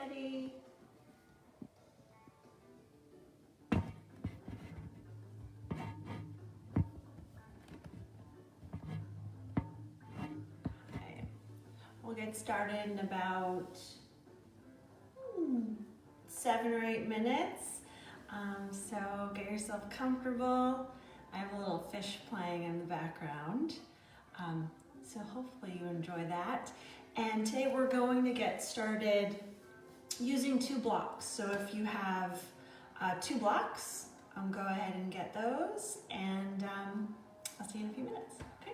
ready. Okay. We'll get started in about 7 or 8 minutes. So get yourself comfortable. I have a little fish playing in the background. So hopefully you enjoy that. And today we're going to get started using 2 blocks. So if you have 2 blocks, go ahead and get those, and I'll see you in a few minutes. Okay.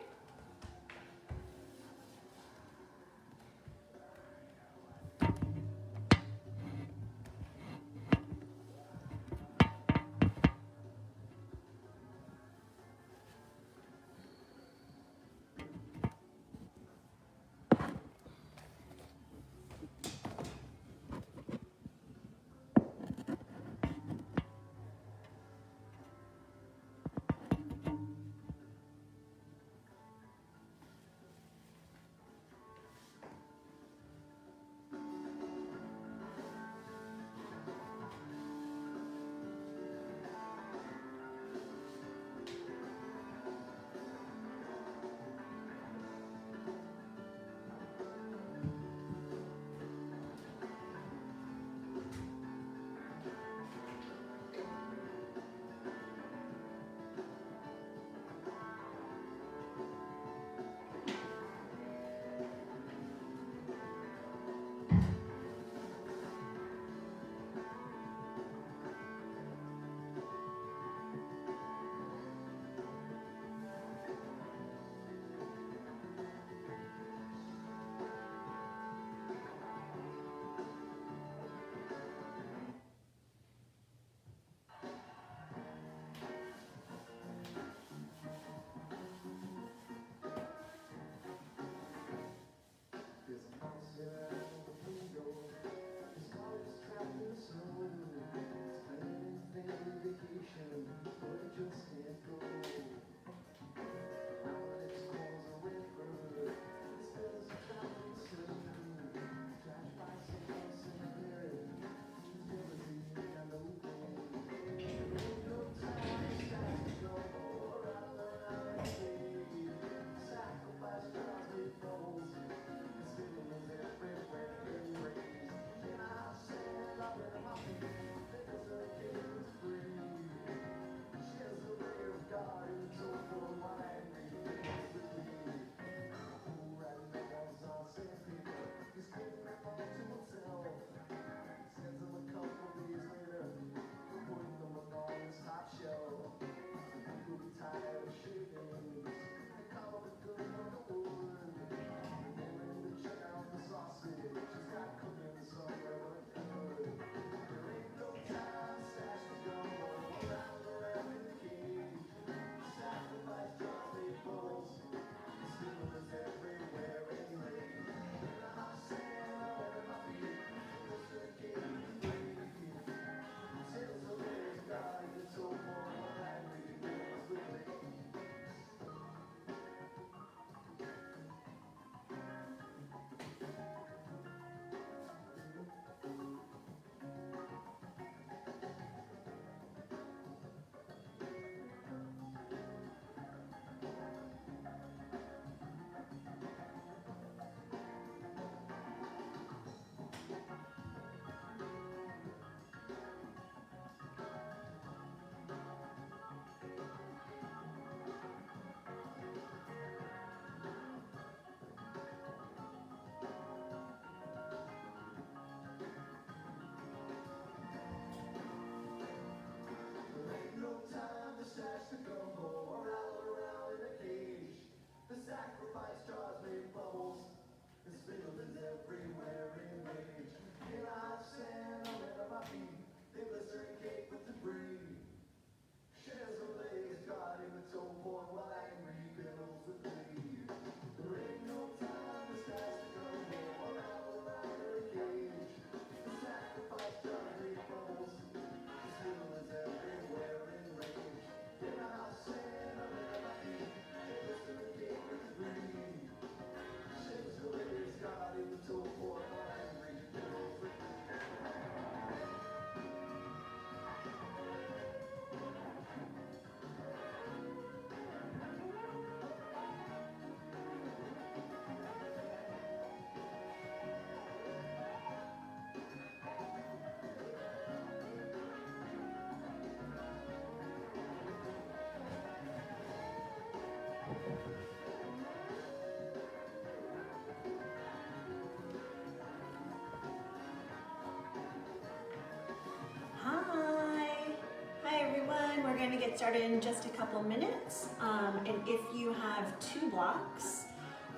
going to get started in just a couple minutes. And if you have 2 blocks,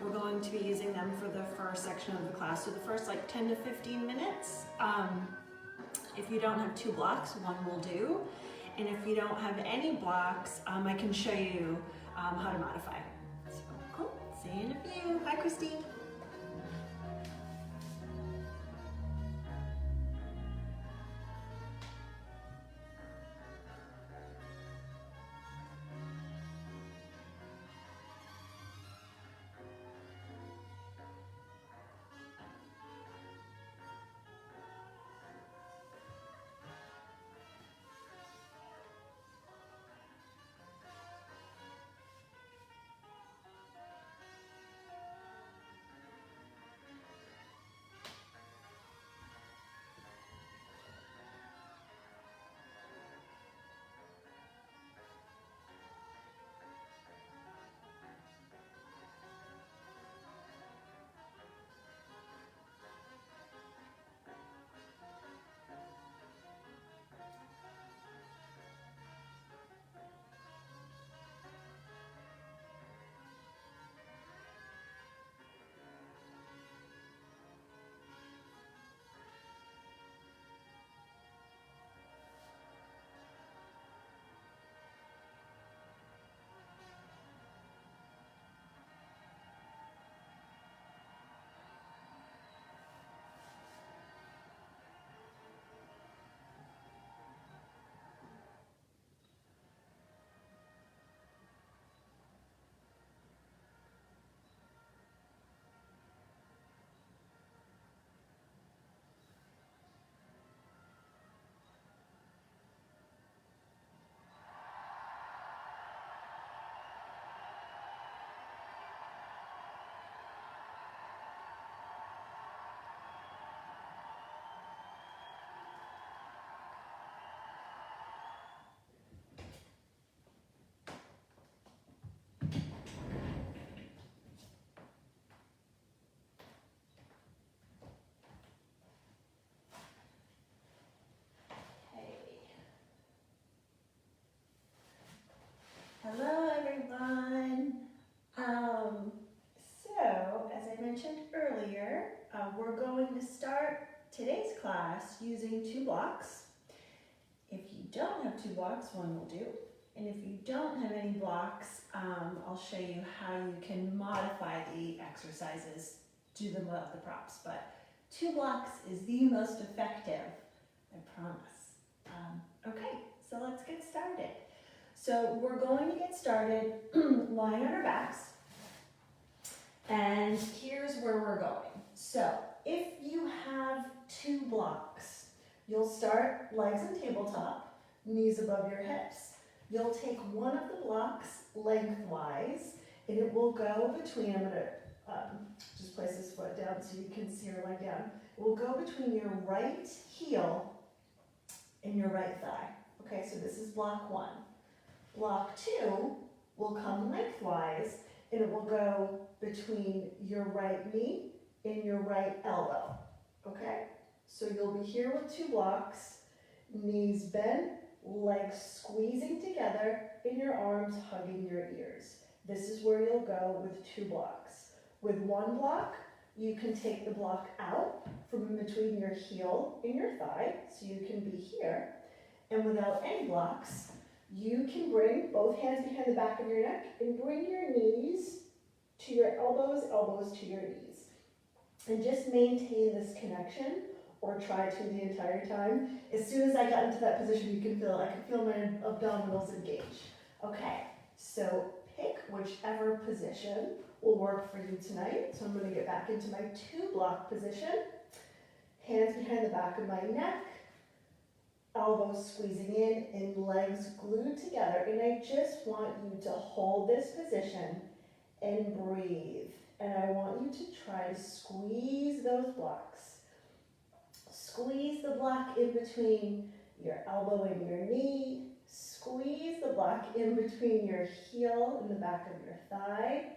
we're going to be using them for the first section of the class. So the first like 10 to 15 minutes. If you don't have 2 blocks, 1 will do. And if you don't have any blocks, I can show you how to modify. So cool, see you in a few. Hi, Christine. Hello everyone. So as I mentioned earlier, we're going to start today's class using 2 blocks. If you don't have 2 blocks, 1 will do. And if you don't have any blocks, I'll show you how you can modify the exercises, do them without the props. But 2 blocks is the most effective, I promise. Okay, so let's get started. So we're going to get started lying on our backs, and here's where we're going. So if you have 2 blocks, you'll start legs in tabletop, knees above your hips. You'll take one of the blocks lengthwise, and it will go between, I'm gonna just place this foot down so you can see your leg down. It will go between your right heel and your right thigh. Okay, so this is block 1. Block 2 will come lengthwise, and it will go between your right knee and your right elbow, okay? So you'll be here with 2 blocks, knees bent, legs squeezing together, and your arms hugging your ears. This is where you'll go with 2 blocks. With 1 block, you can take the block out from in between your heel and your thigh, so you can be here. And without any blocks, you can bring both hands behind the back of your neck and bring your knees to your elbows, elbows to your knees. And just maintain this connection, or try to the entire time. As soon as I got into that position, I can feel my abdominals engage. Okay, so pick whichever position will work for you tonight. So I'm going to get back into my 2 block position. Hands behind the back of my neck. Elbows squeezing in and legs glued together. And I just want you to hold this position and breathe. And I want you to try to squeeze those blocks. Squeeze the block in between your elbow and your knee. Squeeze the block in between your heel and the back of your thigh.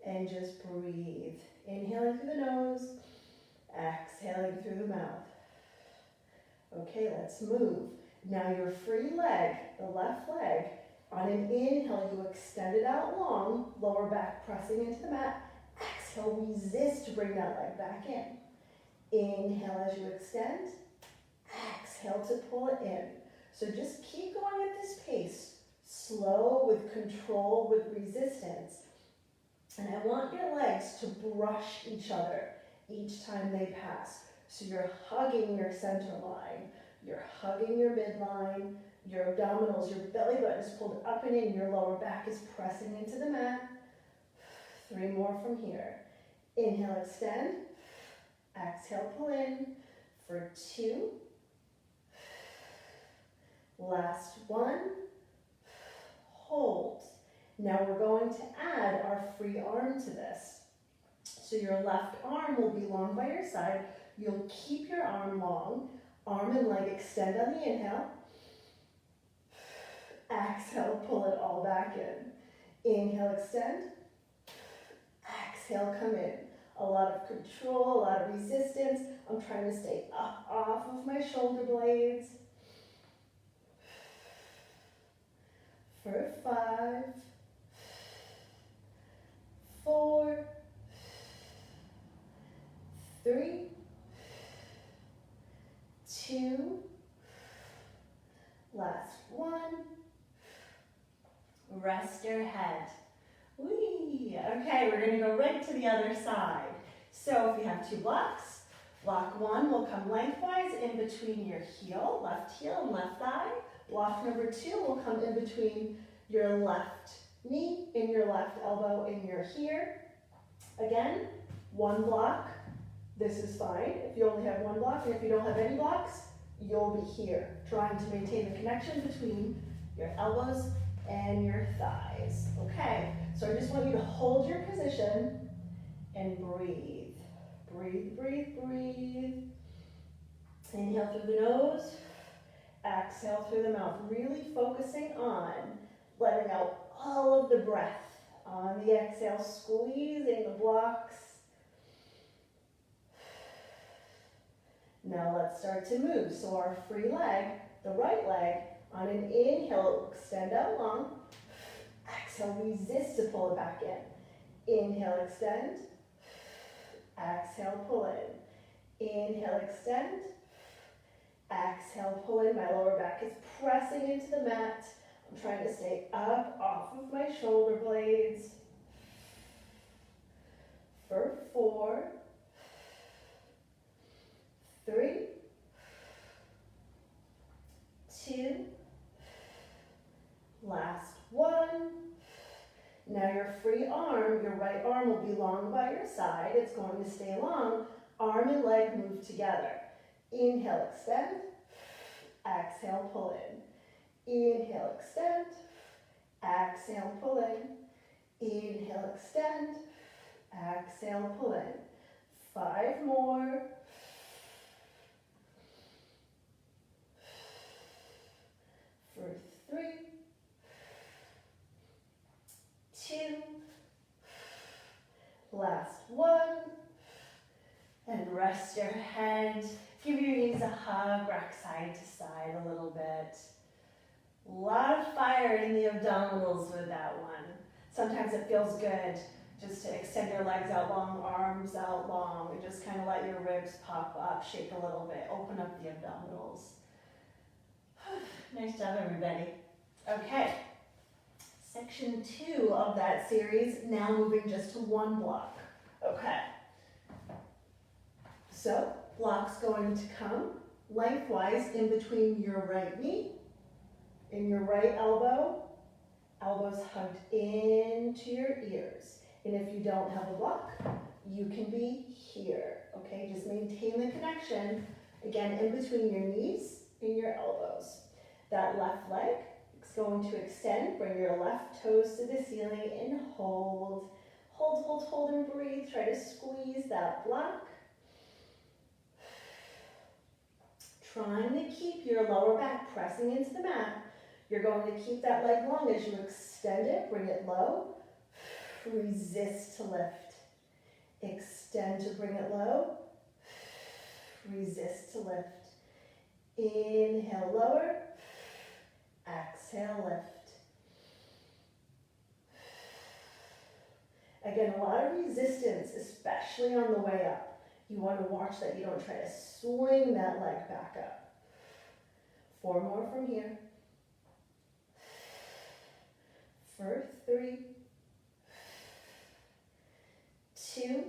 And just breathe. Inhaling through the nose, exhaling through the mouth. Okay, let's move. Now your free leg, the left leg, on an inhale, you extend it out long, lower back pressing into the mat. Exhale, resist to bring that leg back in. Inhale as you extend. Exhale to pull it in. So just keep going at this pace, slow with control, with resistance. And I want your legs to brush each other each time they pass. So you're hugging your center line, you're hugging your midline, your abdominals, your belly button is pulled up and in, your lower back is pressing into the mat. 3 more from here. Inhale, extend. Exhale, pull in for 2. Last 1. Hold. Now we're going to add our free arm to this. So your left arm will be long by your side. You'll keep your arm long. Arm and leg extend on the inhale. Exhale, pull it all back in. Inhale, extend. Exhale, come in. A lot of control, a lot of resistance. I'm trying to stay up off of my shoulder blades. For 5, 4, 3, 2, last 1. Rest your head. Whee! Okay, we're going to go right to the other side. So if you have 2 blocks, block 1 will come lengthwise in between your heel, left heel and left thigh. Block number 2 will come in between your left knee and your left elbow and your here. Again, 1 block. This is fine if you only have 1 block, and if you don't have any blocks, you'll be here, trying to maintain the connection between your elbows and your thighs. Okay, so I just want you to hold your position and breathe. Breathe, breathe, breathe. Inhale through the nose, exhale through the mouth, really focusing on letting out all of the breath. On the exhale, squeezing the blocks. Now let's start to move. So our free leg, the right leg, on an inhale, extend out long. Exhale, resist to pull it back in. Inhale, extend. Exhale, pull in. Inhale, extend. Exhale, pull in. My lower back is pressing into the mat. I'm trying to stay up off of my shoulder blades. For 4, 3, 2, last 1. Now your free arm, your right arm will be long by your side. It's going to stay long. Arm and leg move together. Inhale, extend. Exhale, pull in. Inhale, extend. Exhale, pull in. Inhale, extend. Exhale, pull in. 5 more. For 3, 2, last 1, and rest your head. Give your knees a hug, rock side to side a little bit. A lot of fire in the abdominals with that one. Sometimes it feels good just to extend your legs out long, arms out long, and just kind of let your ribs pop up, shake a little bit, open up the abdominals. Nice job, everybody. Okay, section 2 of that series, now moving just to 1 block. Okay, so block's going to come lengthwise in between your right knee and your right elbow. Elbows hugged into your ears. And if you don't have a block, you can be here. Okay, just maintain the connection, again, in between your knees and your elbows. That left leg is going to extend. Bring your left toes to the ceiling and hold. Hold, hold, hold, and breathe. Try to squeeze that block. Trying to keep your lower back pressing into the mat. You're going to keep that leg long as you extend it. Bring it low. Resist to lift. Extend to bring it low. Resist to lift. Inhale, lower. Exhale, lift. Again, a lot of resistance, especially on the way up. You want to watch that you don't try to swing that leg back up. 4 more from here. For 3, 2,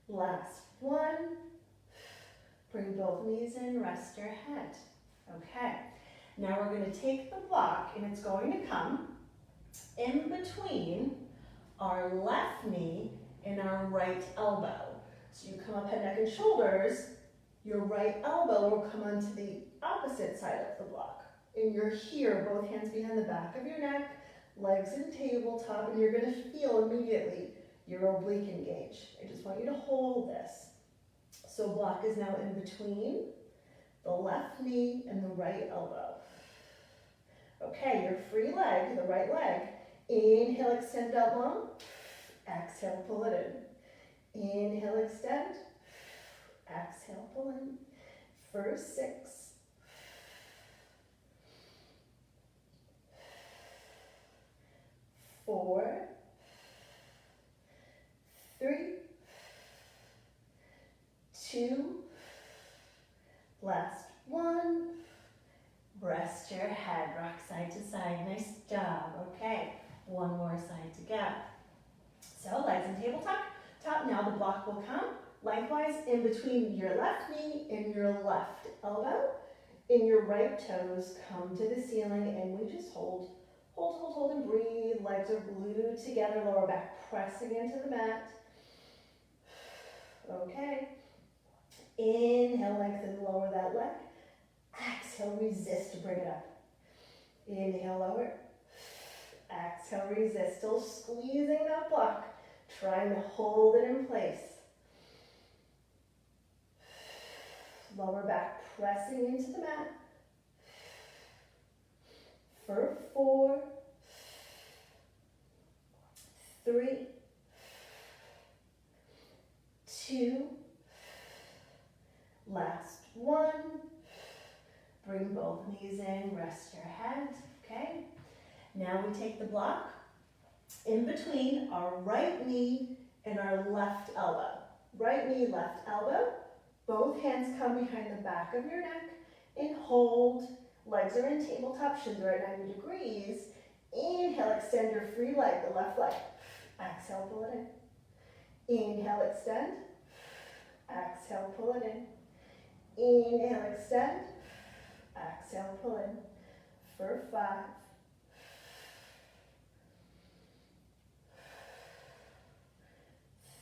last 1. Bring both knees in, rest your head. Okay, now we're going to take the block and it's going to come in between our left knee and our right elbow. So you come up head, neck, and shoulders, your right elbow will come onto the opposite side of the block. And you're here, both hands behind the back of your neck, legs in tabletop, and you're going to feel immediately your oblique engage. I just want you to hold this. So block is now in between the left knee and the right elbow. Okay, your free leg, the right leg. Inhale, extend out long. Exhale, pull it in. Inhale, extend. Exhale, pull in. For 6. 4. 3. 2. Last 1. Rest your head, rock side to side. Nice job. Okay, 1 more side to go. So legs in tabletop. Now the block will come lengthwise in between your left knee and your left elbow. And your right toes come to the ceiling, and we just hold and breathe. Legs are glued together, lower back pressing into the mat. Okay. Inhale, lengthen, lower that leg. Exhale, resist to bring it up. Inhale, lower. Exhale, resist. Still squeezing that block. Trying to hold it in place. Lower back pressing into the mat. For 4. 3. 2. Last 1. Bring both knees in, rest your head, okay? Now we take the block in between our right knee and our left elbow. Right knee, left elbow. Both hands come behind the back of your neck and hold. Legs are in tabletop, shins are at 90 degrees. Inhale, extend your free leg, the left leg. Exhale, pull it in. Inhale, extend. Exhale, pull it in. Inhale, extend. Exhale, pull in. For 5.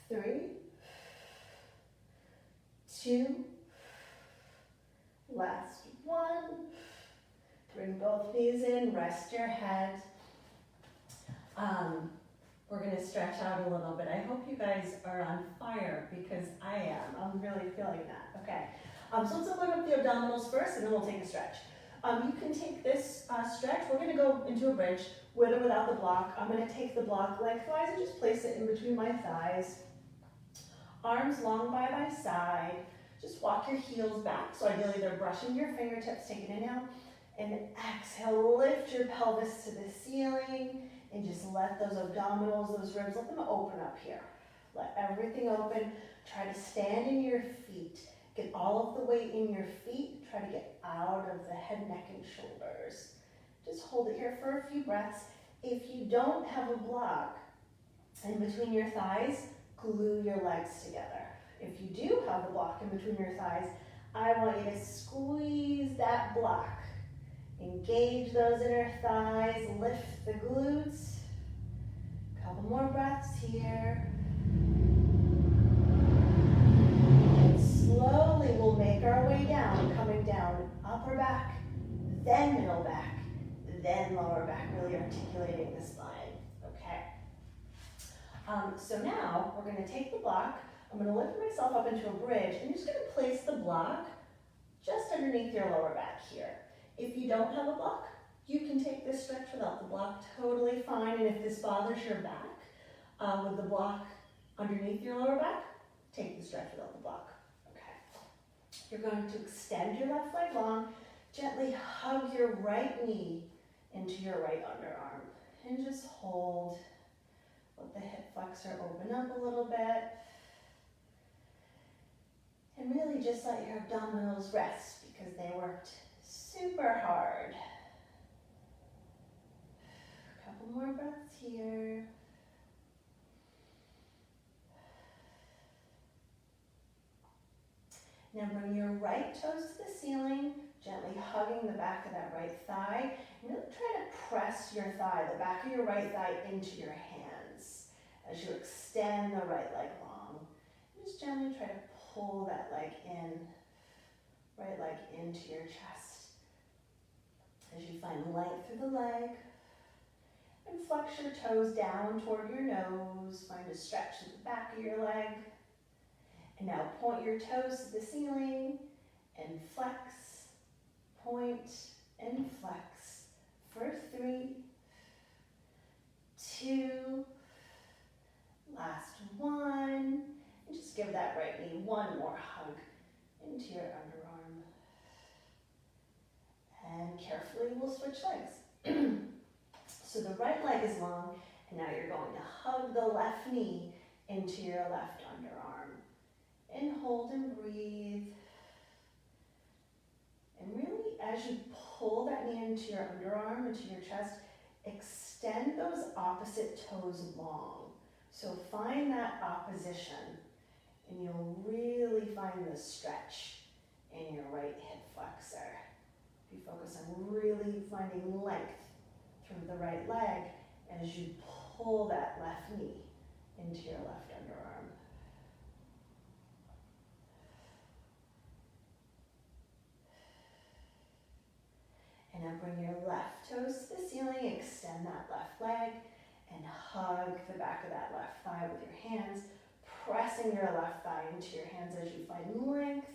3. 2. Last 1. Bring both knees in, rest your head. We're going to stretch out a little bit. I hope you guys are on fire because I am. I'm really feeling that. Okay. So let's open up the abdominals first and then we'll take a stretch. You can take this stretch. We're going to go into a bridge with or without the block. I'm going to take the block lengthwise and just place it in between my thighs. Arms long by my side. Just walk your heels back. So ideally they're brushing your fingertips. Take an inhale and exhale. Lift your pelvis to the ceiling and just let those abdominals, those ribs, let them open up here. Let everything open. Try to stand in your feet. Get all of the weight in your feet. Try to get out of the head, neck, and shoulders. Just hold it here for a few breaths. If you don't have a block in between your thighs, glue your legs together. If you do have a block in between your thighs, I want you to squeeze that block. Engage those inner thighs. Lift the glutes. Couple more breaths here. Slowly we'll make our way down, coming down upper back, then middle back, then lower back, really articulating the spine. Okay. So now we're going to take the block. I'm going to lift myself up into a bridge and I'm just going to place the block just underneath your lower back here. If you don't have a block, you can take this stretch without the block, totally fine. And if this bothers your back, with the block underneath your lower back, take the stretch without the block. You're going to extend your left leg long, gently hug your right knee into your right underarm, and just hold. Let the hip flexor open up a little bit. And really just let your abdominals rest because they worked super hard. A couple more breaths here. Now bring your right toes to the ceiling, gently hugging the back of that right thigh. Really try to press your thigh, the back of your right thigh, into your hands as you extend the right leg long. Just gently try to pull that leg in, right leg into your chest. As you find length through the leg, and flex your toes down toward your nose. Find a stretch at the back of your leg. And now point your toes to the ceiling and flex, point and flex for 3, 2, last 1. And just give that right knee one more hug into your underarm. And carefully we'll switch legs. So the right leg is long, and now you're going to hug the left knee into your left underarm. And hold and breathe. And really, as you pull that knee into your underarm, into your chest, extend those opposite toes long. So find that opposition, and you'll really find the stretch in your right hip flexor. If you focus on really finding length through the right leg as you pull that left knee into your left underarm. And now bring your left toes to the ceiling, extend that left leg, and hug the back of that left thigh with your hands, pressing your left thigh into your hands as you find length.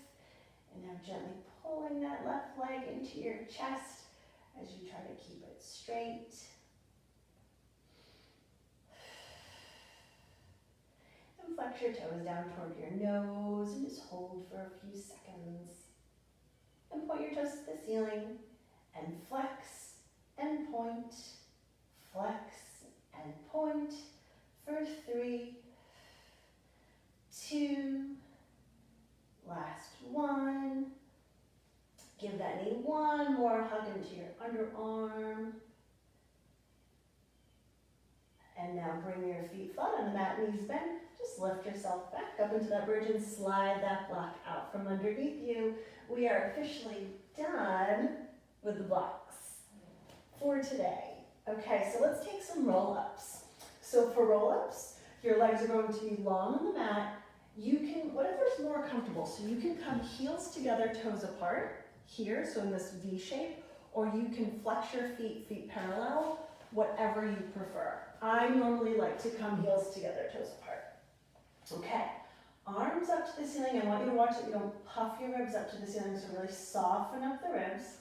And now gently pulling that left leg into your chest as you try to keep it straight. And flex your toes down toward your nose and just hold for a few seconds. And point your toes to the ceiling. And flex and point, flex and point for 3, 2, last 1. Give that knee one more hug into your underarm. And now bring your feet flat on the mat, knees bent. Just lift yourself back up into that bridge and slide that block out from underneath you. We are officially done with the blocks for today. Okay, so let's take some roll-ups. So for roll-ups, your legs are going to be long on the mat. You can, whatever's more comfortable, so you can come heels together, toes apart, here, so in this V shape, or you can flex your feet, feet parallel, whatever you prefer. I normally like to come heels together, toes apart. Okay, arms up to the ceiling. I want you to watch that you don't puff your ribs up to the ceiling, so really soften up the ribs.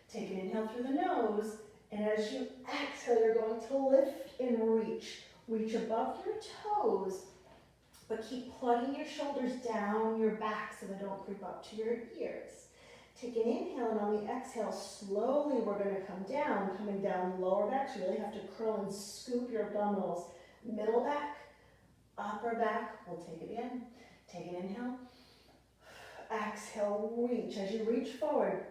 Take an inhale through the nose, and as you exhale, you're going to lift and reach. Reach above your toes, but keep plugging your shoulders down your back so they don't creep up to your ears. Take an inhale, and on the exhale, slowly we're going to come down, coming down lower back. So you really have to curl and scoop your abdominals. Middle back, upper back. We'll take it again. Take an inhale. Exhale, reach. As you reach forward,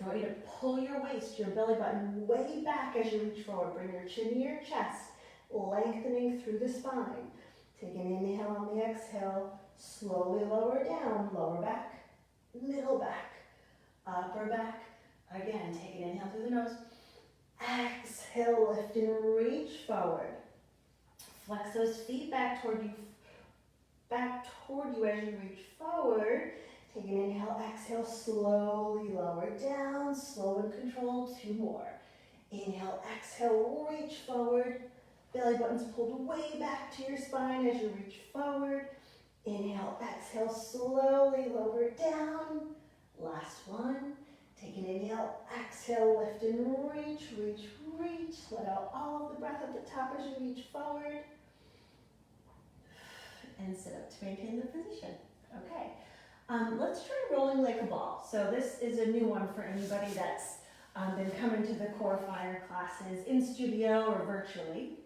I want you to pull your waist, your belly button way back as you reach forward. Bring your chin to your chest, lengthening through the spine. Take an inhale on the exhale. Slowly lower down, lower back, middle back, upper back. Again, take an inhale through the nose. Exhale, lift and reach forward. Flex those feet back toward you as you reach forward. Take an inhale, exhale, slowly lower down, slow and controlled, 2 more. Inhale, exhale, reach forward. Belly button's pulled way back to your spine as you reach forward. Inhale, exhale, slowly lower down. Last one. Take an inhale, exhale, lift and reach, reach, reach. Let out all of the breath at the top as you reach forward. And sit up to maintain the position. Okay. Let's try rolling like a ball. So this is a new one for anybody that's been coming to the Core Fire classes in studio or virtually.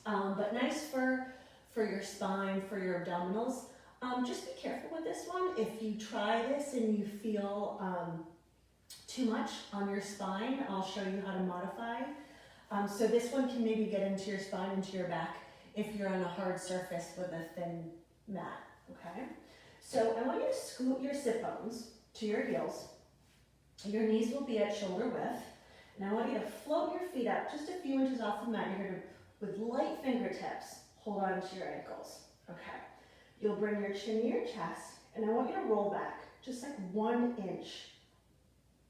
But nice for your spine, for your abdominals. Just be careful with this one. If you try this and you feel too much on your spine, I'll show you how to modify. So this one can maybe get into your spine, into your back, if you're on a hard surface with a thin mat, okay? So I want you to scoot your sit bones to your heels. Your knees will be at shoulder width. And I want you to float your feet up just a few inches off the mat. You're going to, with light fingertips, hold on to your ankles, okay? You'll bring your chin to your chest, and I want you to roll back just like 1 inch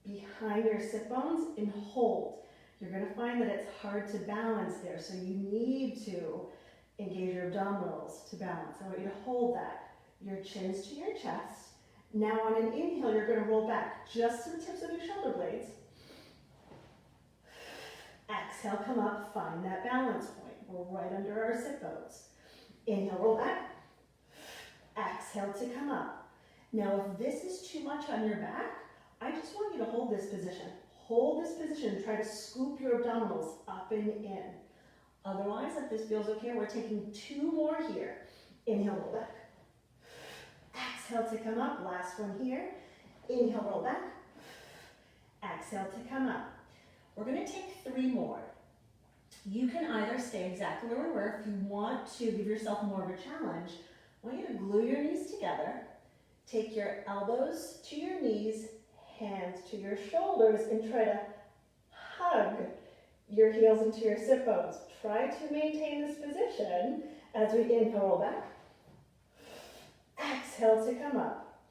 behind your sit bones and hold. You're going to find that it's hard to balance there, so you need to engage your abdominals to balance. I want you to hold that. Your chins to your chest. Now on an inhale, you're going to roll back just to the tips of your shoulder blades. Exhale, come up, find that balance point. We're right under our sit bones. Inhale, roll back. Exhale to come up. Now if this is too much on your back, I just want you to hold this position. Hold this position, try to scoop your abdominals up and in. Otherwise, if this feels okay, we're taking 2 more here. Inhale, roll back. Exhale to come up, last one here. Inhale, roll back. Exhale to come up. We're gonna take 3 more. You can either stay exactly where we were. If you want to give yourself more of a challenge, I want you to glue your knees together. Take your elbows to your knees, hands to your shoulders, and try to hug your heels into your sit bones. Try to maintain this position as we inhale, roll back. Exhale to come up.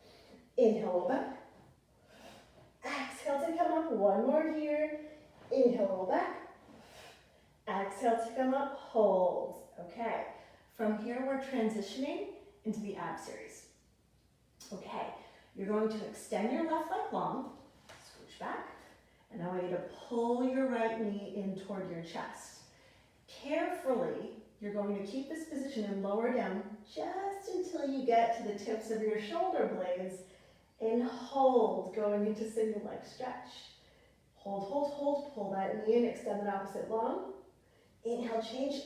Inhale, roll back. Exhale to come up. 1 more here. Inhale, roll back. Exhale to come up, hold. Okay, from here we're transitioning into the ab series. Okay, you're going to extend your left leg long, scooch back, and I want you to pull your right knee in toward your chest. Carefully, you're going to keep this position and lower down just until you get to the tips of your shoulder blades and hold, going into single leg stretch. Hold, hold, hold, pull that knee in, extend the opposite long. Inhale, change,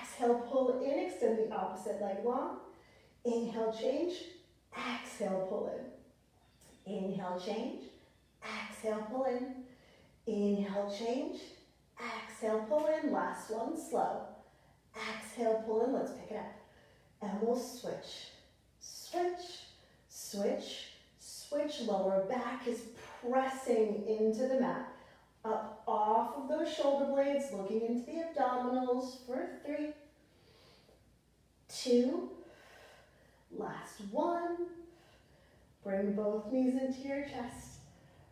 exhale, pull in, extend the opposite leg long. Inhale, change, exhale, pull in. Inhale, change, exhale, pull in. Inhale, change, exhale, pull in. Last one, slow. Exhale, pull in, let's pick it up. And we'll switch, switch, switch, switch. Lower back is pressing into the mat. Up off of those shoulder blades, looking into the abdominals for 3, 2, last 1. Bring both knees into your chest.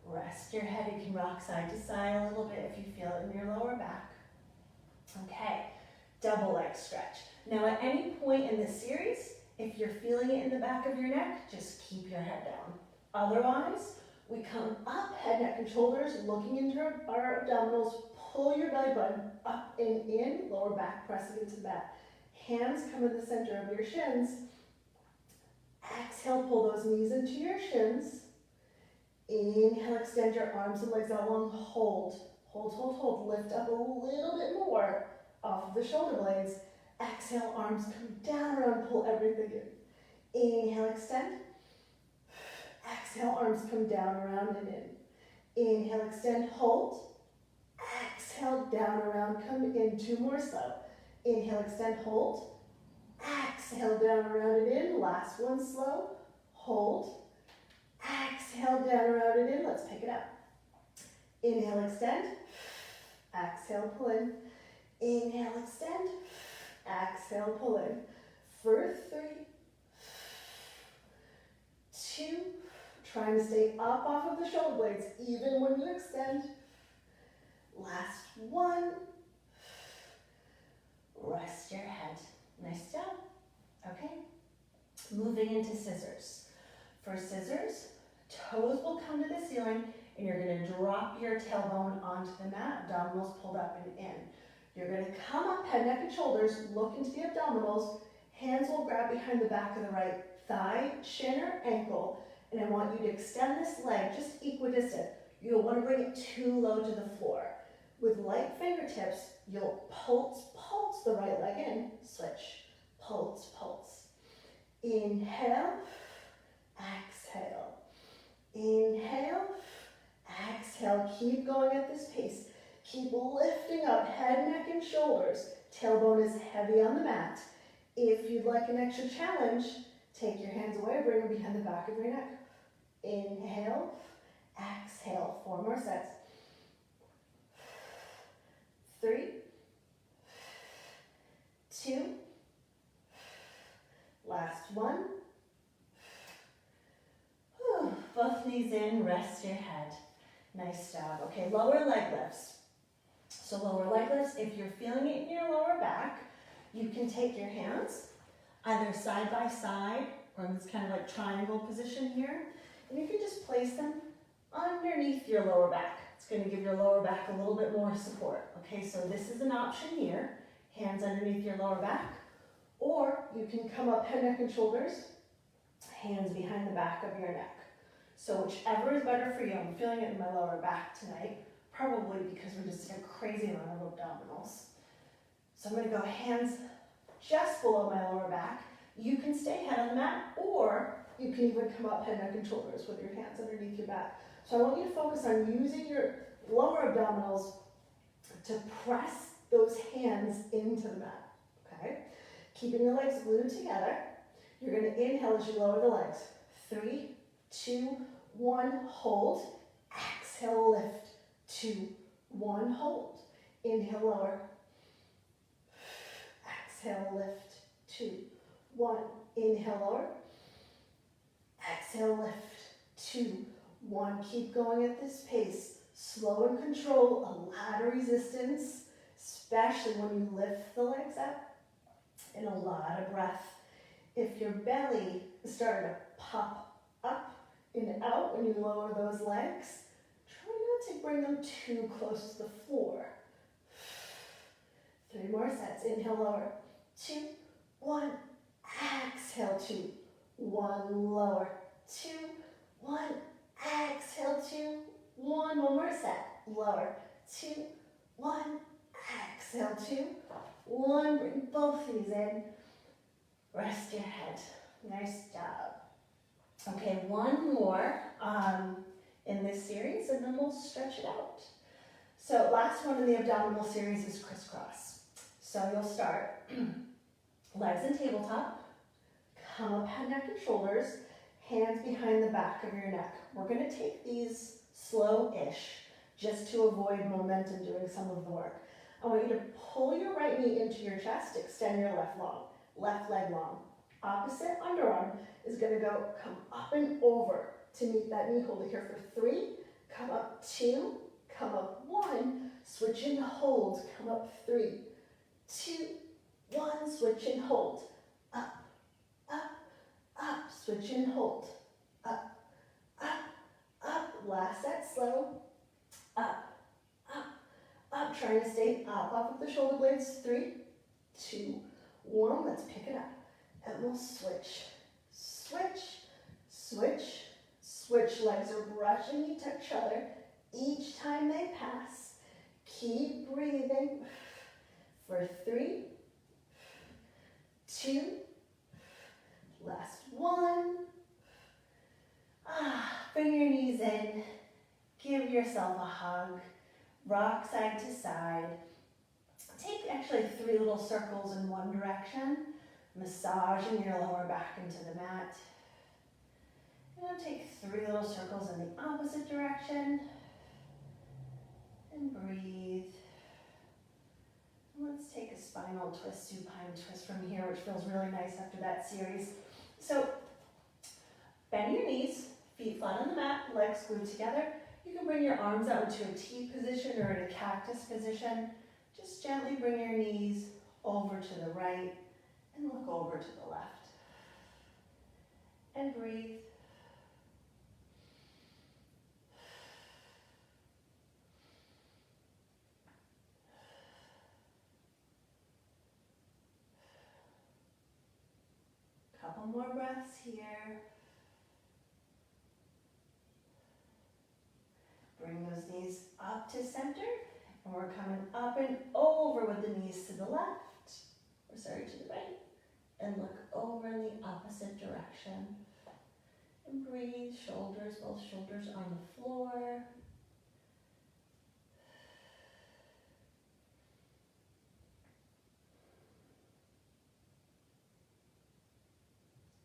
Rest your head. You can rock side to side a little bit if you feel it in your lower back. Okay, double leg stretch. Now at any point in this series, if you're feeling it in the back of your neck, just keep your head down. Otherwise, we come up, head, neck, and shoulders, looking into our abdominals. Pull your belly button up and in, lower back pressing into the mat. Hands come in the center of your shins. Exhale, pull those knees into your shins. Inhale, extend your arms and legs out long. Hold, hold, hold, hold. Lift up a little bit more off of the shoulder blades. Exhale, arms come down around, pull everything in. Inhale, extend. Exhale, arms come down, around, and in. Inhale, extend, hold. Exhale, down, around, come in. 2 more slow. Inhale, extend, hold. Exhale, down, around, and in. Last one, slow. Hold. Exhale, down, around, and in. Let's pick it up. Inhale, extend. Exhale, pull in. Inhale, extend. Exhale, pull in. For 3, 2, trying to stay up off of the shoulder blades, even when you extend. Last 1. Rest your head. Nice job. Okay. Moving into scissors. For scissors, toes will come to the ceiling, and you're going to drop your tailbone onto the mat, abdominals pulled up and in. You're going to come up, head, neck, and shoulders, look into the abdominals. Hands will grab behind the back of the right thigh, shin, or ankle, and I want you to extend this leg just equidistant. You'll want to bring it too low to the floor. With light fingertips, you'll pulse the right leg in, switch, pulse. Inhale, exhale. Inhale, exhale. Keep going at this pace. Keep lifting up head, neck, and shoulders. Tailbone is heavy on the mat. If you'd like an extra challenge, take your hands away, bring them behind the back of your neck. Inhale, exhale. 4 more sets. 3, 2, last one. Whew. Both knees in, rest your head. Nice job. Okay, lower leg lifts. So lower leg lifts, if you're feeling it in your lower back, you can take your hands either side by side or in this kind of like triangle position here, and you can just place them underneath your lower back. It's going to give your lower back a little bit more support. Okay, so this is an option here, hands underneath your lower back, or you can come up head, neck, and shoulders, hands behind the back of your neck. So whichever is better for you. I'm feeling it in my lower back tonight, probably because we're just in a crazy amount of abdominals. So I'm going to go hands just below my lower back. You can stay head on the mat, or you can even come up head, neck, and shoulders with your hands underneath your back. So I want you to focus on using your lower abdominals to press those hands into the mat, okay? Keeping the legs glued together. You're going to inhale as you lower the legs. 3, 2, 1, hold. Exhale, lift. 2, 1, hold. Inhale, lower. Exhale, lift. 2, 1. Inhale, lower. Exhale, lift. 2, 1. Keep going at this pace. Slow and control, a lot of resistance, especially when you lift the legs up, and a lot of breath. If your belly is starting to pop up and out when you lower those legs, try not to bring them too close to the floor. 3 more sets. Inhale, lower. 2, 1. Exhale, 2, 1. Lower. 2, 1. Exhale, 2, 1. One more set. Lower. 2, 1. Exhale, 2, 1. Bring both knees in. Rest your head. Nice job. Okay, one more in this series, and then we'll stretch it out. So last one in the abdominal series is crisscross. So you'll start legs in tabletop, come up head, neck, and shoulders, hands behind the back of your neck. We're going to take these slow-ish just to avoid momentum doing some of the work. I want you to pull your right knee into your chest, extend your left leg long. Opposite underarm is going to come up and over to meet that knee. Hold it here for 3, come up 2, come up 1, switch and hold, come up 3, 2, 1, switch and hold, up, up, up, switch and hold, up, up, up, last set, slow, up, up, up, trying to stay up off of the shoulder blades, 3, 2, 1, let's pick it up, and we'll switch, switch, switch, switch, legs are brushing each other each time they pass, keep breathing, for 3, 2, last 1, bring your knees in, give yourself a hug, rock side to side, take actually 3 little circles in one direction, massaging your lower back into the mat, and now take 3 little circles in the opposite direction, and breathe. Let's take a spinal twist, supine twist from here, which feels really nice after that series. So, bend your knees, feet flat on the mat, legs glued together. You can bring your arms out into a T position or in a cactus position. Just gently bring your knees over to the right and look over to the left. And breathe. Couple Couple more breaths here. Bring those knees up to center, and we're coming up and over with the knees to the left, or sorry, to the right, and look over in the opposite direction. And breathe, shoulders, both shoulders on the floor.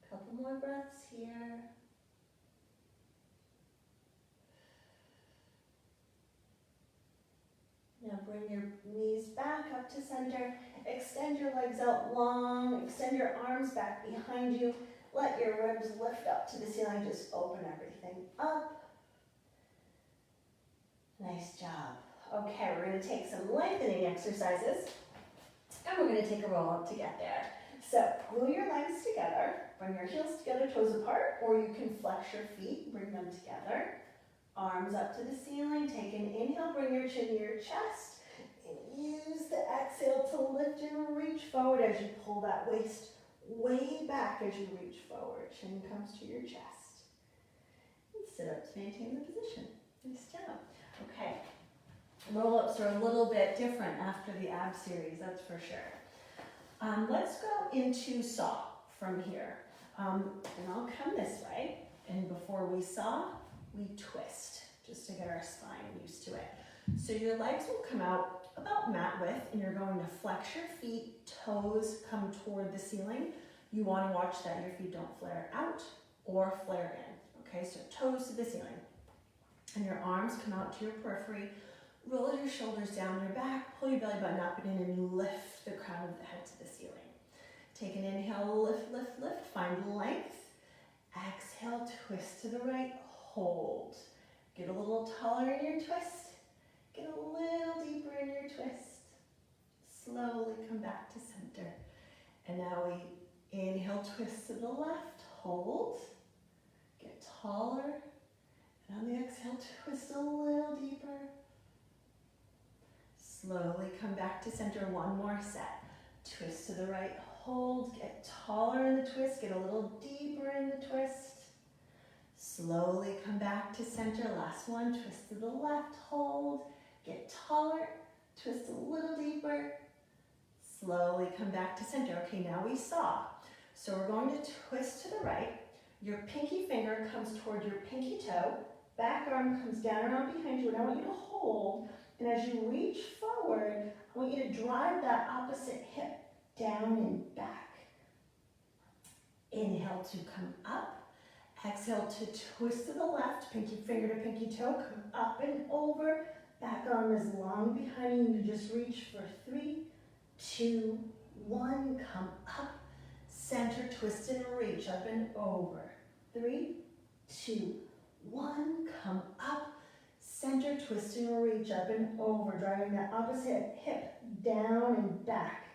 Couple more breaths here. Now bring your knees back up to center. Extend your legs out long. Extend your arms back behind you. Let your ribs lift up to the ceiling. Just open everything up. Nice job. Okay, we're going to take some lengthening exercises. And we're going to take a roll up to get there. So glue your legs together. Bring your heels together, toes apart. Or you can flex your feet. Bring them together. Arms up to the ceiling. Take an inhale, bring your chin to your chest. And use the exhale to lift and reach forward as you pull that waist way back as you reach forward. Chin comes to your chest. And sit up to maintain the position. Nice job. Okay. Roll-ups are a little bit different after the ab series, that's for sure. Let's go into saw from here. And I'll come this way. And before we saw, we twist, just to get our spine used to it. So your legs will come out about mat width, and you're going to flex your feet, toes come toward the ceiling. You want to watch that your feet don't flare out or flare in. Okay, so toes to the ceiling. And your arms come out to your periphery. Roll your shoulders down your back, pull your belly button up and in, and lift the crown of the head to the ceiling. Take an inhale, lift, lift, lift, find length. Exhale, twist to the right, hold. Get a little taller in your twist. Get a little deeper in your twist. Slowly come back to center. And now we inhale, twist to the left, hold. Get taller. And on the exhale, twist a little deeper. Slowly come back to center, one more set. Twist to the right, hold, get taller in the twist, get a little deeper in the twist. Slowly come back to center, last one, twist to the left, hold, get taller, twist a little deeper. Slowly come back to center. Okay, now we saw. So we're going to twist to the right. Your pinky finger comes toward your pinky toe, back arm comes down around behind you, and I want you to hold. And as you reach forward, I want you to drive that opposite hip down and back. Inhale to come up. Exhale to twist to the left, pinky finger to pinky toe, come up and over. Back arm is long behind you. You just reach for 3, 2, 1. Come up. Center, twist and reach, up and over. 3, 2, 1. Come up. Center, twist and reach, up and over, driving that opposite hip down and back.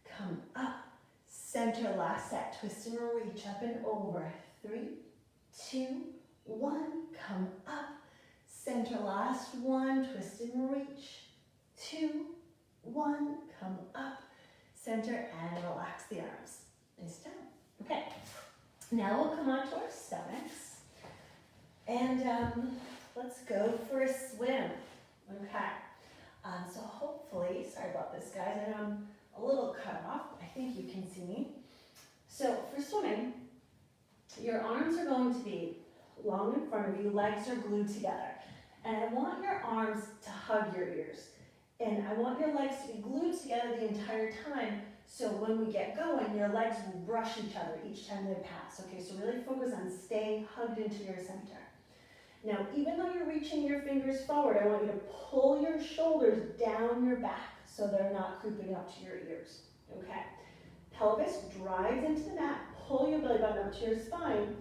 Come up, center, last set, twist and reach, up and over. 3, 2, 1, come up. Center, last one, twist and reach. 2, 1, come up. Center, and relax the arms. Nice job. Okay, now we'll come onto our stomachs. And let's go for a swim. Okay. So hopefully, sorry about this, guys. I know I'm a little cut off. I think you can see me. So for swimming, your arms are going to be long in front of you. Legs are glued together. And I want your arms to hug your ears. And I want your legs to be glued together the entire time. So when we get going, your legs will brush each other each time they pass. Okay, so really focus on staying hugged into your center. Now, even though you're reaching your fingers forward, I want you to pull your shoulders down your back so they're not creeping up to your ears, okay? Pelvis drives into the mat, pull your belly button up to your spine,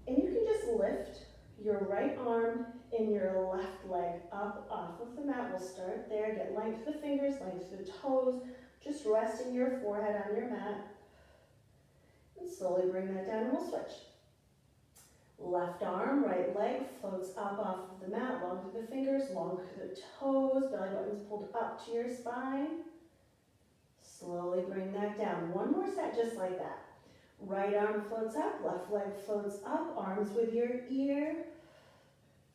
and you can just lift your right arm and your left leg up off of the mat. We'll start there, get length to the fingers, length to the toes, just resting your forehead on your mat, and slowly bring that down and we'll switch. Left arm, right leg floats up off of the mat, long through the fingers, long through the toes, belly button's pulled up to your spine. Slowly bring that down. One more set just like that. Right arm floats up, left leg floats up, arms with your ear.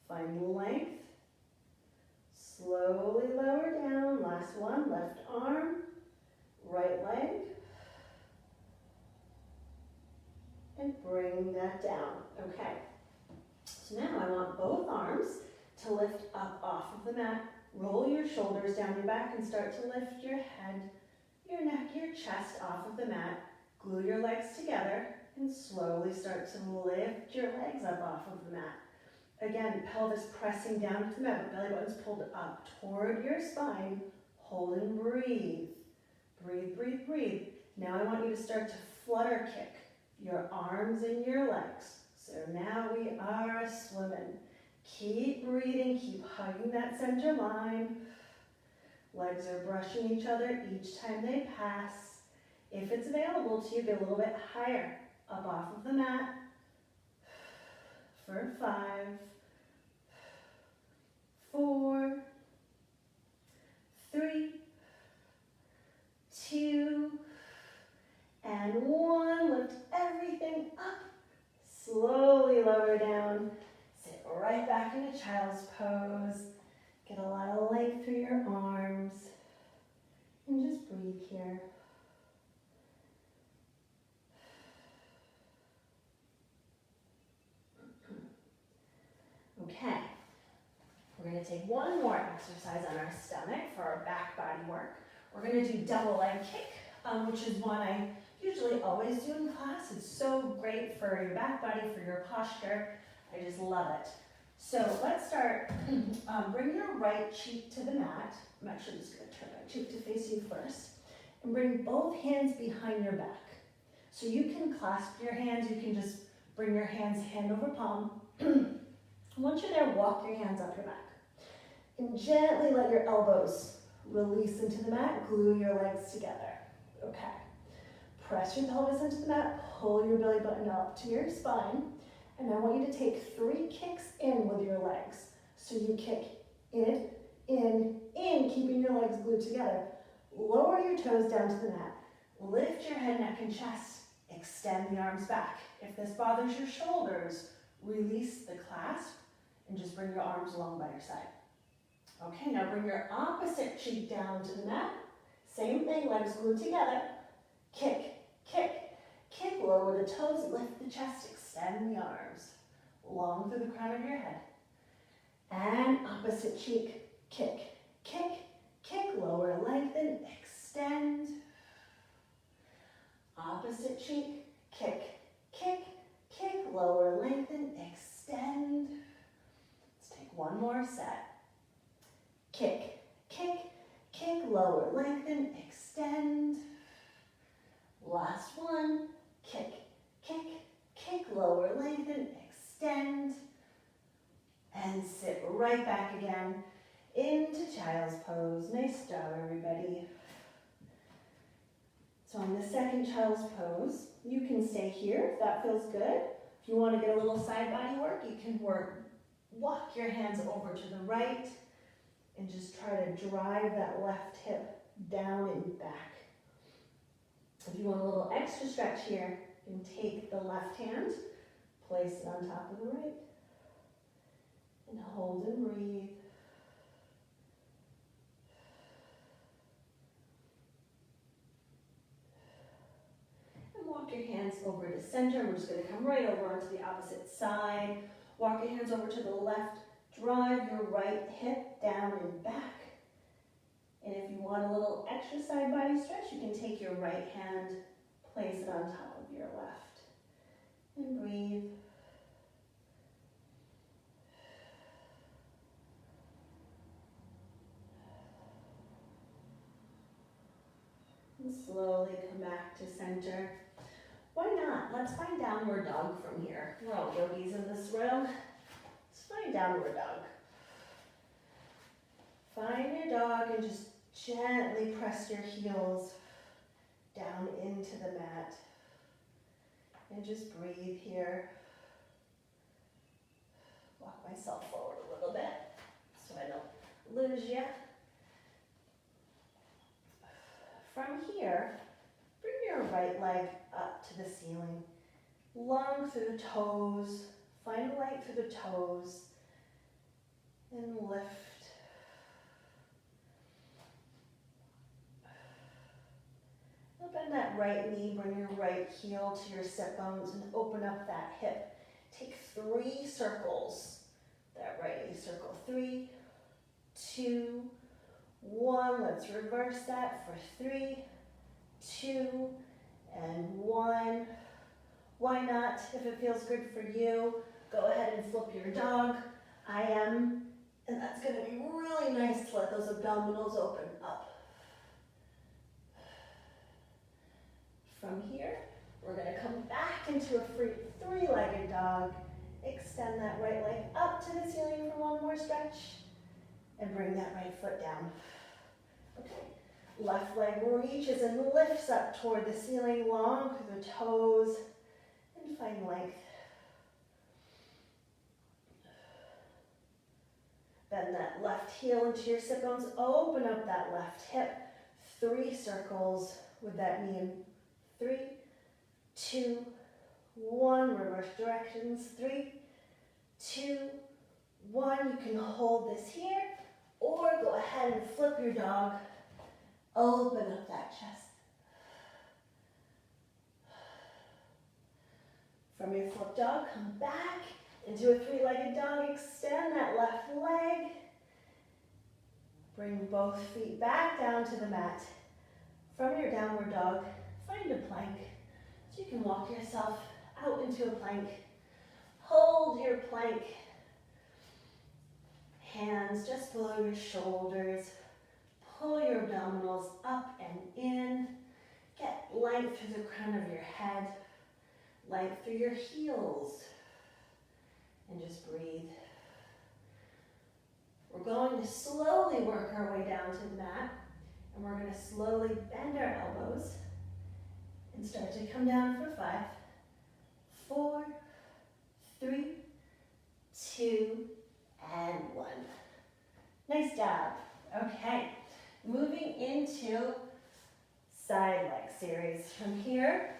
Find length. Slowly lower down. Last one, left arm, right leg. And bring that down. Okay. So now I want both arms to lift up off of the mat. Roll your shoulders down your back and start to lift your head, your neck, your chest off of the mat. Glue your legs together and slowly start to lift your legs up off of the mat. Again, pelvis pressing down to the mat, but belly button's pulled up toward your spine. Hold and breathe. Breathe, breathe, breathe. Now I want you to start to flutter kick your arms and your legs. So now we are swimming. Keep breathing, keep hugging that center line. Legs are brushing each other each time they pass. If it's available to you, get a little bit higher up off of the mat. For 5, 4, 3, 2, and 1. Lift everything up. Slowly lower down. Sit right back into child's pose. Get a lot of length through your arms. And just breathe here. Okay. We're going to take one more exercise on our stomach for our back body work. We're going to do double leg kick, which is one I usually always do in class. It's so great for your back body, for your posture. I just love it. So let's start. Bring your right cheek to the mat. I'm actually just going to turn my cheek to face you first. And bring both hands behind your back. So you can clasp your hands. You can just bring your hands hand over palm. Once you're there, walk your hands up your back. And gently let your elbows release into the mat. Glue your legs together. Okay. Press your pelvis into the mat. Pull your belly button up to your spine. And I want you to take 3 kicks in with your legs. So you kick in, keeping your legs glued together. Lower your toes down to the mat. Lift your head, neck, and chest. Extend the arms back. If this bothers your shoulders, release the clasp and just bring your arms along by your side. Okay, now bring your opposite cheek down to the mat. Same thing, legs glued together. Kick, kick, kick. Lower the toes, lift the chest, extend the arms. Long through the crown of your head. And opposite cheek, kick, kick, kick. Lower, lengthen, extend. Opposite cheek, kick, kick, kick. Lower, lengthen, extend. Let's take one more set. Kick, kick, kick. Lower, lengthen, extend. Last one. Kick, kick, kick. Lower, lengthen, extend. And sit right back again into child's pose. Nice job, everybody. So on the second child's pose, you can stay here if that feels good. If you want to get a little side body work, you can walk your hands over to the right and just try to drive that left hip down and back. If you want a little extra stretch here, you can take the left hand, place it on top of the right, and hold and breathe. And walk your hands over to center. We're just going to come right over onto the opposite side. Walk your hands over to the left. Drive your right hip down and back. And if you want a little extra side body stretch, you can take your right hand, place it on top of your left. And breathe. And slowly come back to center. Why not? Let's find downward dog from here. We're all yogis in this room. Let's find downward dog. Find your dog and just gently press your heels down into the mat. And just breathe here. Walk myself forward a little bit so I don't lose you. From here, bring your your right leg up to the ceiling. Long through the toes. Find light through the toes. And lift. Now bend that right knee, bring your right heel to your sit bones and open up that hip. Take 3 circles. That right knee circle. 3, 2, 1. Let's reverse that for 3, 2, and 1. Why not? If it feels good for you, go ahead and flip your dog. I am. And that's going to be really nice to let those abdominals open up. From here, we're going to come back into a free 3-legged dog. Extend that right leg up to the ceiling for one more stretch. And bring that right foot down. Okay. Left leg reaches and lifts up toward the ceiling, long through the toes. And find length. Bend that left heel into your sit bones. Open up that left hip. 3 circles with that knee in 3, 2, 1. Reverse directions. 3, 2, 1. You can hold this here or go ahead and flip your dog. Open up that chest. From your flip dog, come back into a 3-legged dog. Extend that left leg. Bring both feet back down to the mat. From your downward dog, find a plank. So you can walk yourself out into a plank. Hold your plank. Hands just below your shoulders. Pull your abdominals up and in. Get length through the crown of your head. Length through your heels. And just breathe. We're going to slowly work our way down to the mat. And we're going to slowly bend our elbows. And start to come down for 5, 4, 3, 2, and 1. Nice job. Okay. Moving into side leg series from here.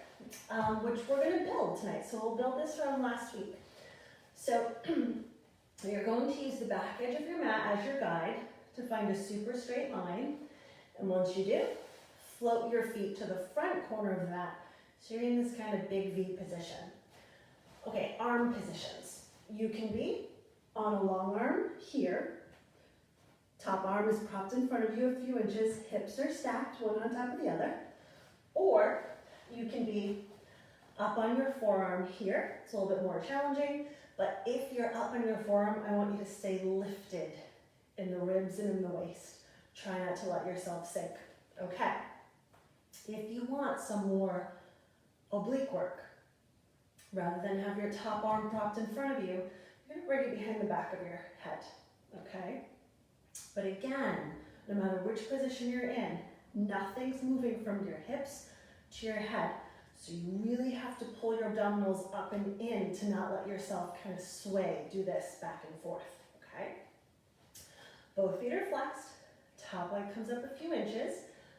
Which we're going to build tonight. So we'll build this from last week. So you're going to use the back edge of your mat as your guide to find a super straight line. And once you do, float your feet to the front corner of the mat. So you're in this kind of big V position. Okay, arm positions. You can be on a long arm here. Top arm is propped in front of you a few inches. Hips are stacked, one on top of the other. Or you can be up on your forearm here. It's a little bit more challenging, but if you're up on your forearm, I want you to stay lifted in the ribs and in the waist. Try not to let yourself sink. Okay. If you want some more oblique work, rather than have your top arm propped in front of you, you're gonna bring it behind the back of your head. Okay? But again, no matter which position you're in, nothing's moving from your hips to your head. So you really have to pull your abdominals up and in to not let yourself kind of sway. Do this back and forth, okay? Both feet are flexed. Top leg comes up a few inches.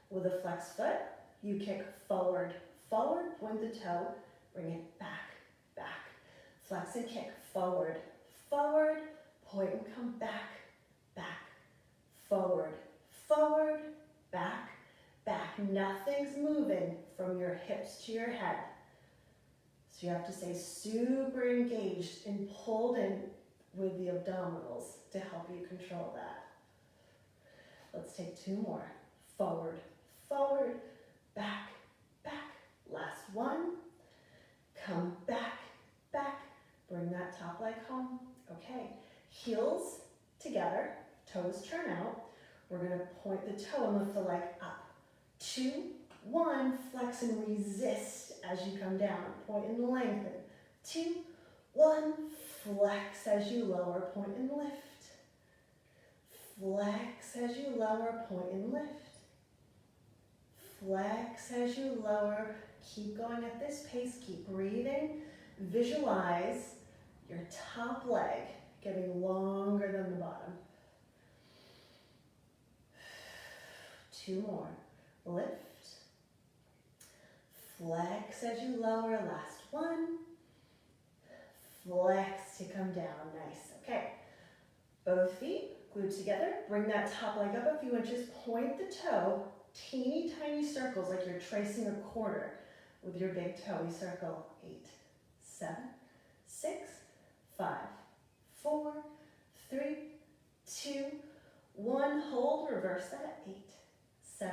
With a flexed foot, you kick forward, forward, point the toe, bring it back, back. Flex and kick, forward, forward, point and come back, back. Forward, forward, back, back. Nothing's moving from your hips to your head. So you have to stay super engaged and pulled in with the abdominals to help you control that. Let's take 2 more. Forward, forward, back, back. Last one. Come back, back. Bring that top leg home. Okay, heels together, toes turn out. We're gonna point the toe and lift the leg up. 2, 1, flex and resist as you come down. Point and lengthen. 2, 1, flex as you lower, point and lift. Flex as you lower, point and lift. Flex as you lower. Keep going at this pace, keep breathing. Visualize your top leg getting longer than the bottom. 2 more. Lift. Flex as you lower, last one. Flex to come down, nice, okay. Both feet glued together, bring that top leg up a few inches, point the toe, teeny tiny circles like you're tracing a quarter with your big toe. We circle 8, 7, 6, 5, 4, 3, 2, 1. Hold, reverse that. 8, 7,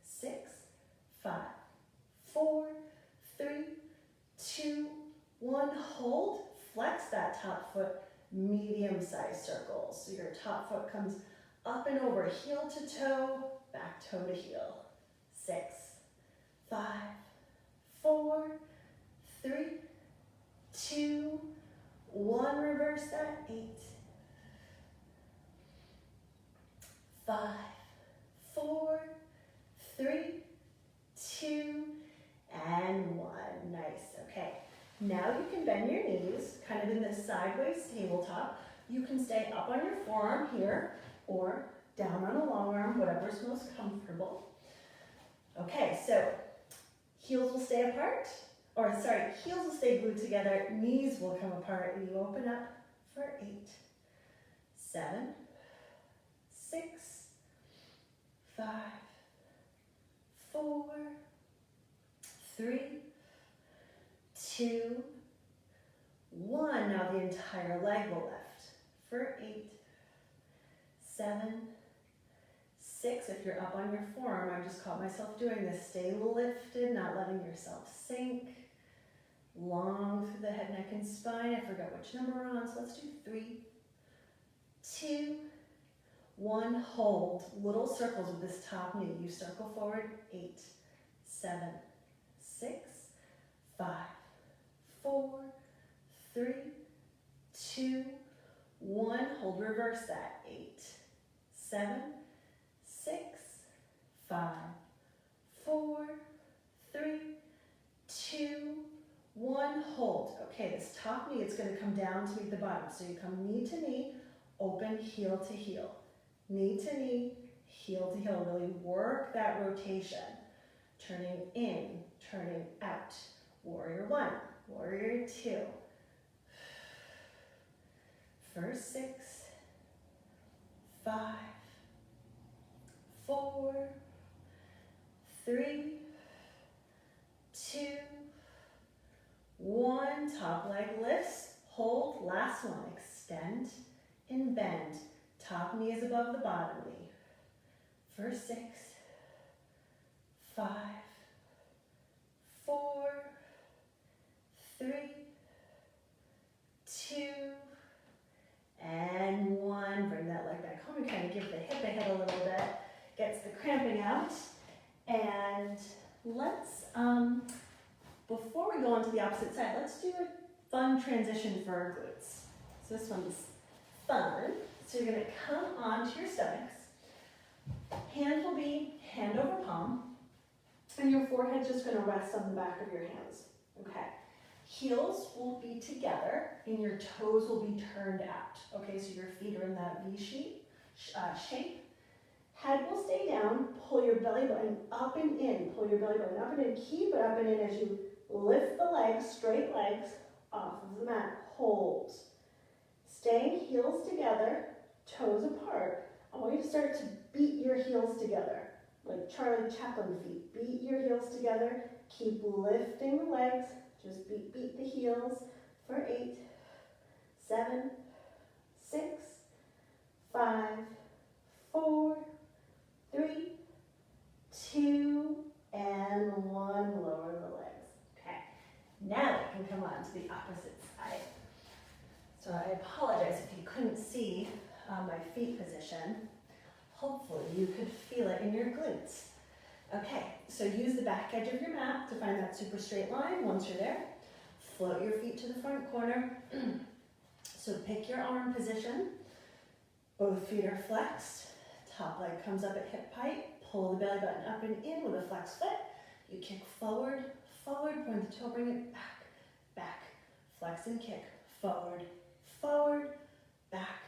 6, 5, 4, 3, 2, 1. Hold, flex that top foot, medium-sized circles. So your top foot comes up and over, heel to toe, back toe to heel. 6, 5, 4, 3, 2, 1. Reverse that. 8, 5, 4, 3, 2, and 1. Nice, okay. Now you can bend your knees, kind of in this sideways tabletop. You can stay up on your forearm here, or down on a long arm, whatever's most comfortable. Okay, so heels will stay apart, heels will stay glued together, knees will come apart, and you open up for 8, 7, 6, 5, 4, 3, 2, 1. Now the entire leg will lift for 8, 7, 6. If you're up on your forearm, I just caught myself doing this. Stay lifted, not letting yourself sink. Long through the head, neck, and spine. I forgot which number we're on, so let's do 3, 2, 1. Hold. Little circles with this top knee. You circle forward. 8, 7, 6, 5, 4, 3, 2, 1. Hold, reverse that. 8, 7, 6, 5, 4, 3, 2, 1. Hold. Okay, this top knee, it's going to come down to meet the bottom. So you come knee to knee, open heel to heel. Knee to knee, heel to heel. Really work that rotation. Turning in, turning out. Warrior 1, warrior 2. First 6, 5, 4, 3, 2, 1. Top leg lifts, hold, last one. Extend and bend. Top knee is above the bottom knee. First 6, 5, 4, 3, 2, and 1. Bring that leg back home and kind of give the hip ahead a little bit. Gets the cramping out. And let's, before we go on to the opposite side, let's do a fun transition for our glutes. So this one's fun. So you're going to come onto your stomachs. Hand will be hand over palm. And your forehead's just going to rest on the back of your hands. Okay. Heels will be together and your toes will be turned out. Okay, so your feet are in that V shape. Head will stay down. Pull your belly button up and in. Pull your belly button up and in. Keep it up and in as you lift the legs, straight legs, off of the mat. Hold. Staying heels together, toes apart. I want you to start to beat your heels together. Like Charlie Chaplin feet. Beat your heels together. Keep lifting the legs. Just beat the heels for 8, 7, 6, 5, 4, 3, 2, and 1. Lower the legs. Okay. Now we can come on to the opposite side. So I apologize if you couldn't see my feet position. Hopefully you could feel it in your glutes. Okay, so use the back edge of your mat to find that super straight line. Once you're there, float your feet to the front corner. So pick your arm position. Both feet are flexed. Top leg comes up at hip height. Pull the belly button up and in with a flexed foot. You kick forward, forward, point the toe, bring it back, back. Flex and kick, forward, forward, back,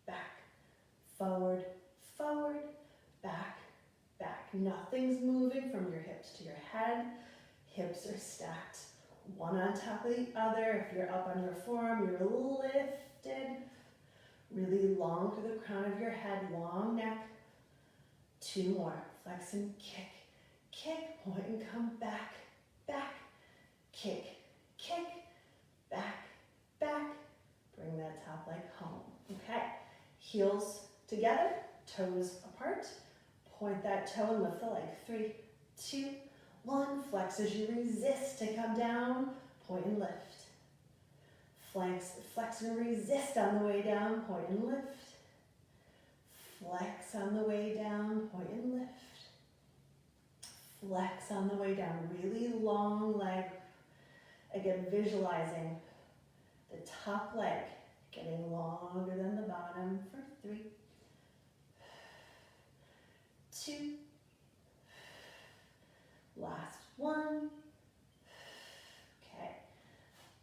back, forward, forward, back, back. Nothing's moving from your hips to your head, Hips are stacked, one on top of the other. If you're up on your forearm, you're lifted. Really long through the crown of your head, long neck. 2 more. Flex and kick. Kick, point and come back, back. Kick, kick, back, back. Bring that top leg home. Okay. Heels together, toes apart. Point that toe and lift the leg. 3, 2, 1. Flex as you resist to come down. Point and lift. Flex and resist on the way down, point and lift. Flex on the way down, point and lift. Flex on the way down, really long leg. Again, visualizing the top leg getting longer than the bottom for 3, 2, last 1. Okay,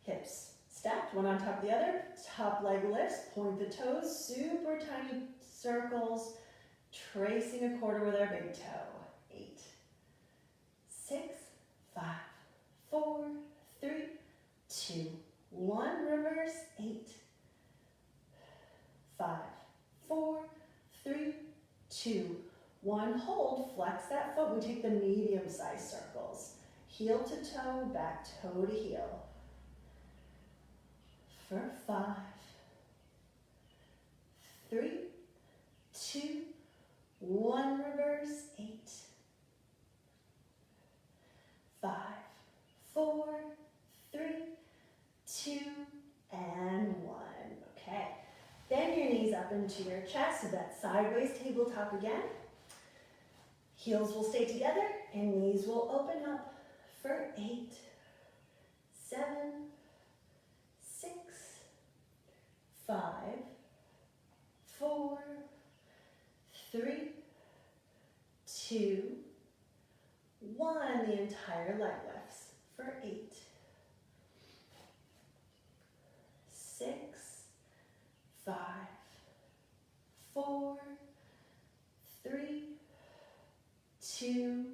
hips stacked, one on top of the other. Top leg lifts, point the toes, super tiny circles, tracing a quarter with our big toe. 8, 6, 5, 4, 3, 2, 1. Reverse. 8, 5, 4, 3, 2, 1. Hold, flex that foot. We take the medium-sized circles. Heel to toe, back toe to heel. For 5, 3, 2, 1. Reverse. 8, 5, 4, 3, 2, and 1. Okay. Bend your knees up into your chest, so that sideways tabletop again. Heels will stay together and knees will open up for 8, 7, 6, 5, 4, 3, 2, 1. The entire leg lifts for 8, 6, 5, 4, 3, 2,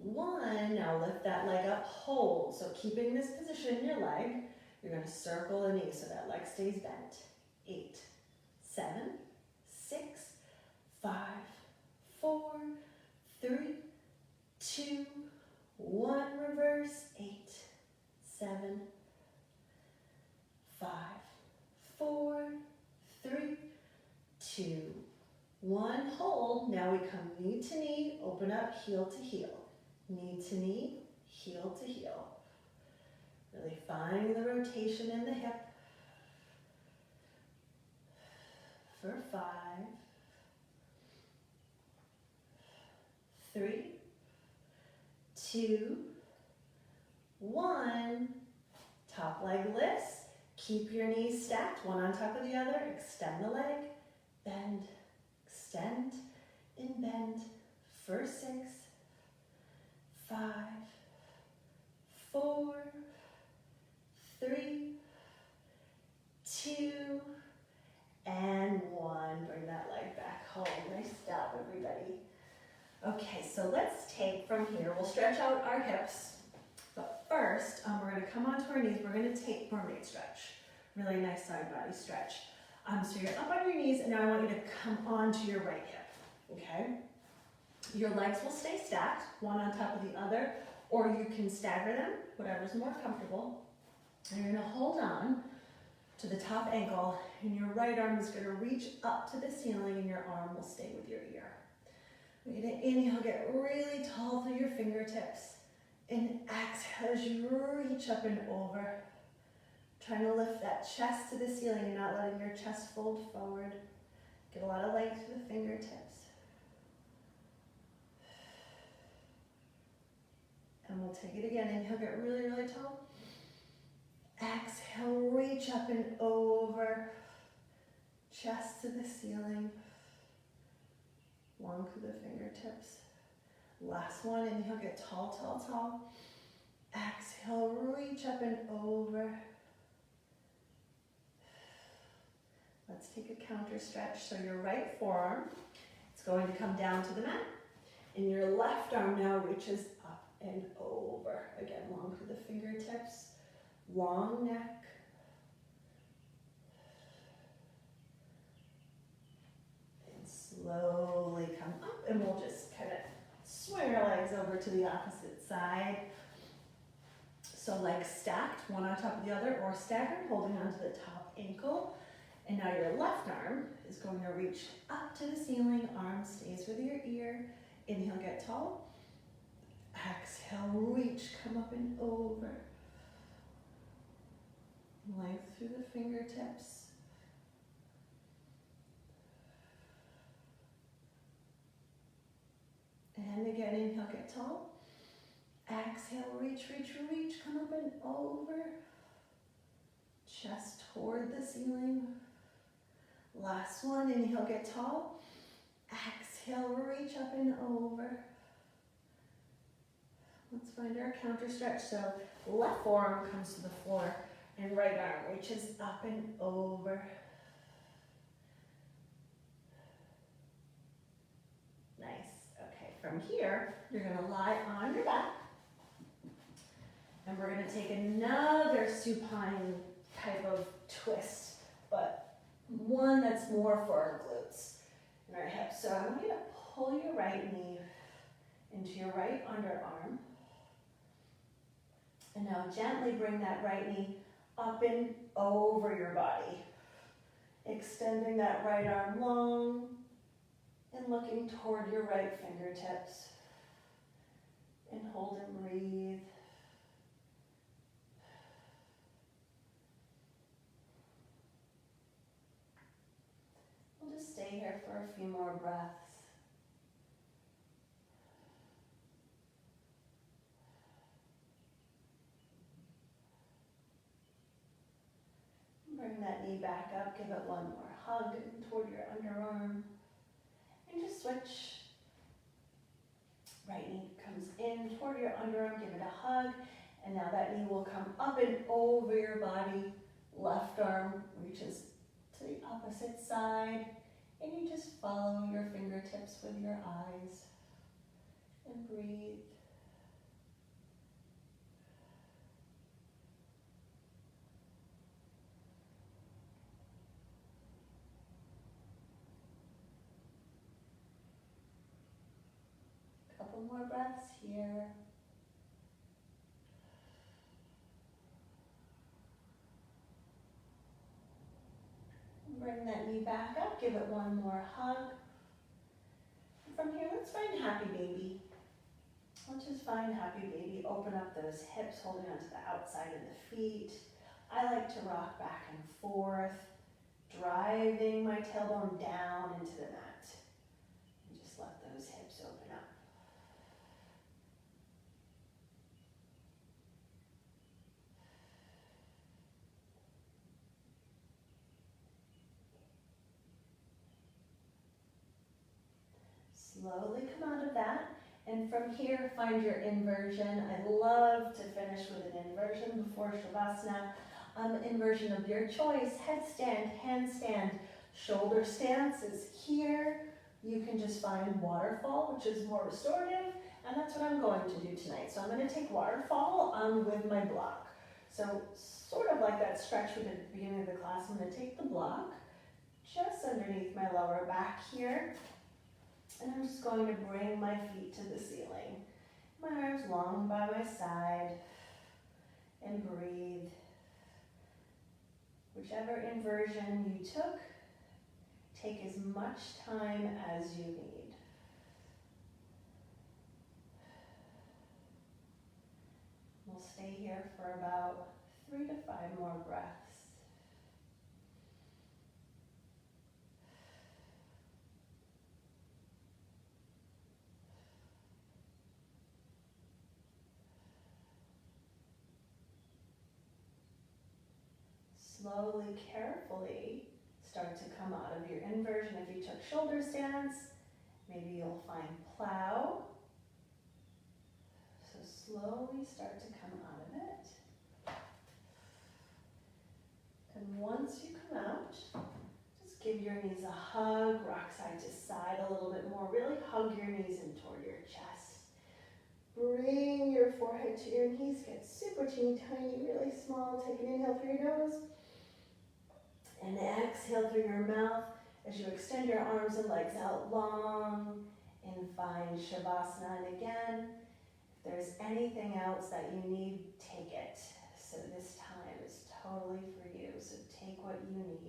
1. Now lift that leg up, hold. So keeping this position in your leg, you're going to circle the knee so that leg stays bent. 8, 7, 6, 5, 4, 3, 2, 1. Reverse. 8, 7, 5, 4, 3, 2, 1. Hold. Now we come knee to knee, open up, heel to heel. Knee to knee, heel to heel. Really find the rotation in the hip. For 5, 3, 2, 1. Top leg lifts. Keep your knees stacked, one on top of the other. Extend the leg, bend, extend, and bend. For 6, 5, 4, 3, 2, and 1. Bring that leg back home. Nice job, everybody. Okay, so let's take from here. We'll stretch out our hips. But first, we're going to come onto our knees. We're going to take mermaid stretch. Really nice side body stretch. So you're up on your knees, and now I want you to come onto your right hip. Okay? Your legs will stay stacked, one on top of the other, or you can stagger them, whatever's more comfortable. And you're going to hold on to the top ankle, and your right arm is going to reach up to the ceiling, and your arm will stay with your ear. We're going to inhale, get really tall through your fingertips, and exhale as you reach up and over. Trying to lift that chest to the ceiling and not letting your chest fold forward. Get a lot of length through the fingertips. And we'll take it again. Inhale, get really, really tall. Exhale, reach up and over. Chest to the ceiling. Long through the fingertips. Last one, inhale, get tall, tall, tall. Exhale, reach up and over. Let's take a counter stretch. So your right forearm is going to come down to the mat, and your left arm now reaches up and over. Again, long through the fingertips, long neck. And slowly come up, and we'll just kind of swing our legs over to the opposite side. So legs stacked, one on top of the other, or staggered, holding onto the top ankle. And now your left arm is going to reach up to the ceiling, arm stays with your ear. Inhale, get tall. Exhale, reach, come up and over. Length through the fingertips. And again, inhale, get tall. Exhale, reach, reach, reach, come up and over. Chest toward the ceiling. Last one, inhale, get tall. Exhale, reach up and over. Let's find our counter stretch. So left forearm comes to the floor and right arm reaches up and over. Nice. Okay, from here, you're gonna lie on your back. And we're gonna take another supine type of twist, but one that's more for our glutes and our hips. So I want you to pull your right knee into your right underarm. And now gently bring that right knee up and over your body. Extending that right arm long and looking toward your right fingertips. And hold and breathe. We'll just stay here for a few more breaths. Bring that knee back up, give it one more hug toward your underarm. And just switch. Right knee comes in toward your underarm, give it a hug. And now that knee will come up and over your body. Left arm reaches to the opposite side. And you just follow your fingertips with your eyes. And breathe. Couple more breaths here. Bring that knee back up, give it one more hug. And from here, let's find happy baby. Let's just find happy baby. Open up those hips, holding onto the outside of the feet. I like to rock back and forth, driving my tailbone down into the mat. And just let those hips open up. Slowly come out of that, and from here, find your inversion. I love to finish with an inversion before Shavasana. Inversion of your choice, headstand, handstand, shoulder stance is here. You can just find waterfall, which is more restorative, and that's what I'm going to do tonight. So I'm going to take waterfall with my block. So sort of like that stretch we did at the beginning of the class, I'm going to take the block just underneath my lower back here. And I'm just going to bring my feet to the ceiling. My arms long by my side. And breathe. Whichever inversion you took, take as much time as you need. We'll stay here for about 3 to 5 more breaths. Slowly, carefully start to come out of your inversion. If you took shoulder stance, maybe you'll find plow. So slowly start to come out of it. And once you come out, just give your knees a hug, rock side to side a little bit more. Really hug your knees in toward your chest. Bring your forehead to your knees, get super teeny tiny, really small. Take an inhale through your nose and exhale through your mouth as you extend your arms and legs out long and find Shavasana. And again, if there's anything else that you need, take it. So this time is totally for you, so take what you need.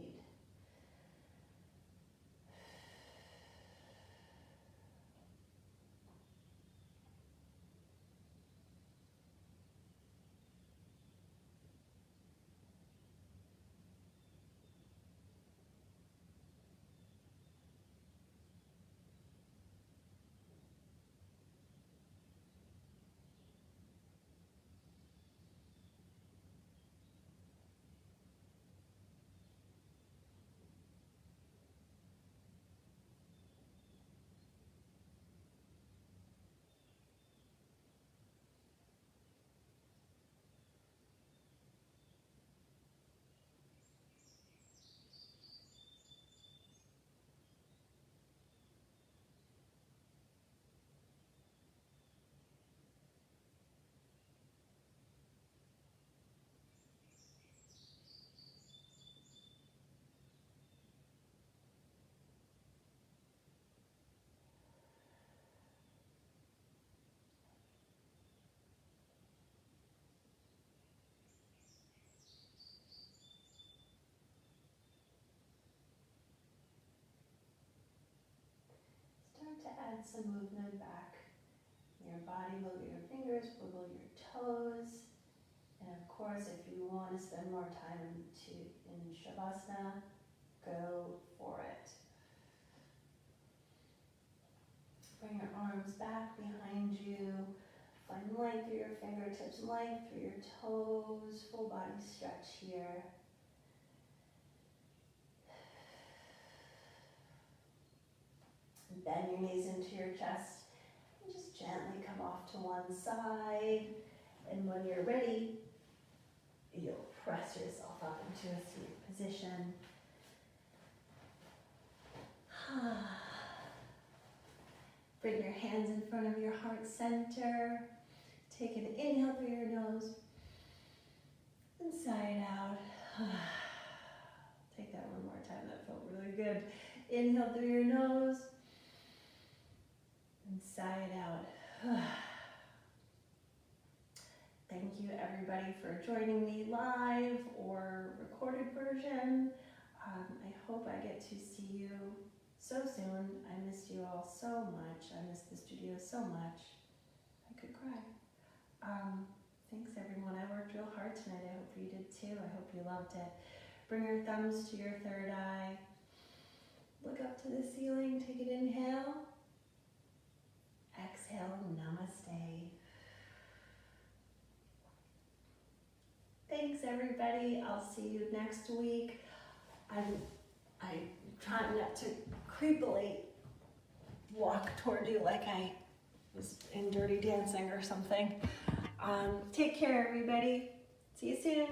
Start to add some movement back in your body. Wiggle your fingers, wiggle your toes. And of course, if you want to spend more time in Shavasana, go for it. Bring your arms back behind you. Find length through your fingertips, length through your toes. Full body stretch here. Bend your knees into your chest and just gently come off to one side. And when you're ready, you'll press yourself up into a seated position. Bring your hands in front of your heart center. Take an inhale through your nose and sigh it out. Take that one more time, that felt really good. Inhale through your nose and sigh it out. Thank you everybody for joining me live or recorded version. I hope I get to see you so soon. I missed you all so much. I missed the studio so much. I could cry. Thanks everyone. I worked real hard tonight. I hope you did too. I hope you loved it. Bring your thumbs to your third eye. Look up to the ceiling. Take an inhale. Exhale, namaste. Thanks everybody. I'll see you next week. I'm trying not to creepily walk toward you like I was in Dirty Dancing or something. Take care everybody. See you soon.